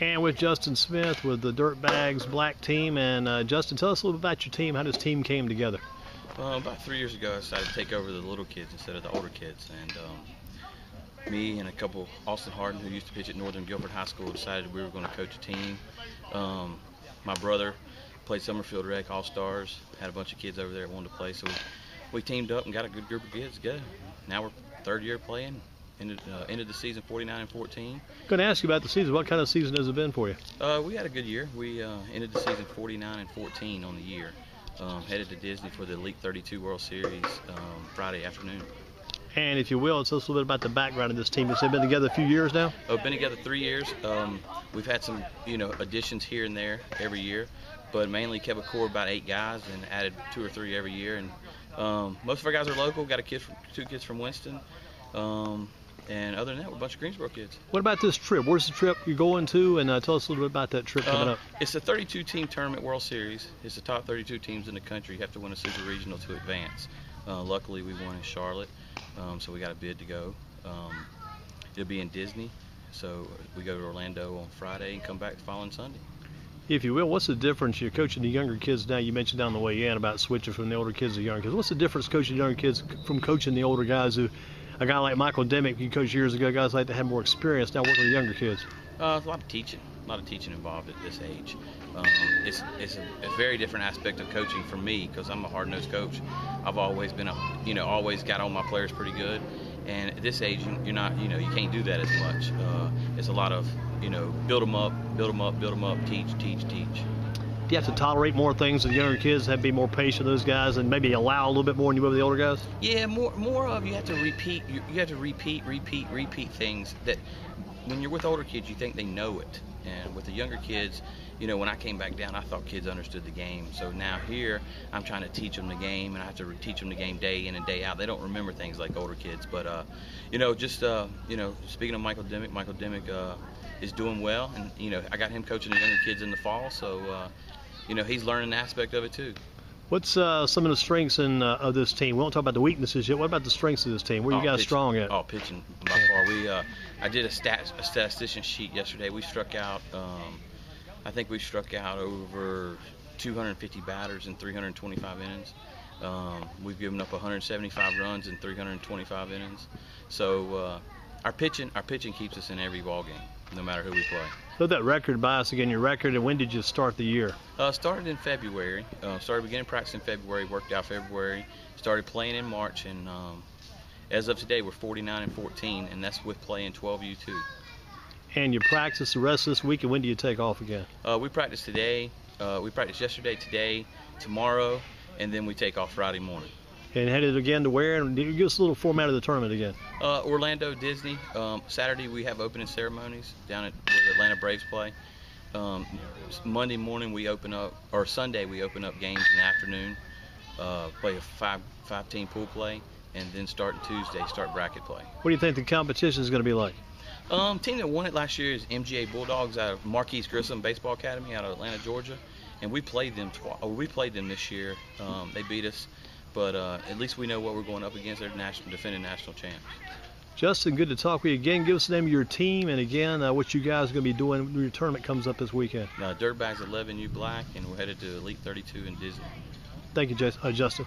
And with Justin Smith with the Dirtbags black team. And Justin, tell us a little bit about your team, how this team came together. About 3 years ago, I decided to take over the little kids instead of the older kids. And me and a couple, Austin Harden, who used to pitch at Northern Guilford High School, decided we were going to coach a team. My brother played Summerfield Rec All-Stars, had a bunch of kids over there that wanted to play, so we teamed up and got a good group of kids together. Now we're third year playing. Ended the season 49-14. I'm going to ask you about the season. What kind of season has it been for you? We had a good year. We ended the season 49-14 on the year. Headed to Disney for the Elite 32 World Series Friday afternoon. And if you will, tell us a little bit about the background of this team. Has it been together a few years now? Been together 3 years. We've had some, additions here and there every year, but mainly kept a core of about 8 guys and added 2 or 3 every year. And most of our guys are local. Got 2 kids from Winston. And other than that, we're a bunch of Greensboro kids. What about this trip? Where's the trip you're going to? And tell us a little bit about that trip coming up. It's a 32-team tournament World Series. It's the top 32 teams in the country. You have to win a super regional to advance. Luckily, we won in Charlotte, so we got a bid to go. It'll be in Disney, so we go to Orlando on Friday and come back the following Sunday. If you will, what's the difference? You're coaching the younger kids now. You mentioned down the way in about switching from the older kids to the younger kids. What's the difference coaching younger kids from coaching the older guys who, a guy like Michael Demick, you coached years ago, guys like that have more experience now working with younger kids? A lot of teaching involved at this age. It's a very different aspect of coaching for me because I'm a hard-nosed coach. I've always been always got on my players pretty good. And at this age, you're not, you can't do that as much. It's a lot of, build them up, teach. Do you have to tolerate more things with the younger kids, have to be more patient with those guys, and maybe allow a little bit more than you will with the older guys? Yeah, more of you have to repeat. You have to repeat things that when you're with older kids, you think they know it. And with the younger kids, when I came back down, I thought kids understood the game. So now here, I'm trying to teach them the game, and I have to teach them the game day in and day out. They don't remember things like older kids. But, speaking of Michael Demick is doing well. And, I got him coaching the younger kids in the fall. So, he's learning an aspect of it too. What's some of the strengths of this team? We won't talk about the weaknesses yet. What about the strengths of this team? Where you guys strong at? Pitching by far. I did a statistician sheet yesterday. We struck out, I think we struck out over 250 batters in 325 innings. We've given up 175 runs in 325 innings. So our pitching keeps us in every ball game, no matter who we play. So that record by us again, your record, and when did you start the year? Started in February. Started beginning practice in February, worked out February, started playing in March, and as of today, we're 49-14, and that's with playing 12U2. And you practice the rest of this week, and when do you take off again? We practice today. We practiced yesterday, today, tomorrow, and then we take off Friday morning. And headed again to where? And give us a little format of the tournament again. Orlando, Disney. Saturday we have opening ceremonies down at where the Atlanta Braves play. Monday morning we open up, or Sunday we open up games in the afternoon. Play a five-team pool play, and then starting Tuesday start bracket play. What do you think the competition is going to be like? Team that won it last year is MGA Bulldogs out of Marquise Grissom Baseball Academy out of Atlanta, Georgia, and we played them this year. They beat us. But at least we know what we're going up against. They're defending national champs. Justin, good to talk with you again. Give us the name of your team and again what you guys are going to be doing when your tournament comes up this weekend. Dirtbags 11U Black, and we're headed to Elite 32 in Disney. Thank you, Justin.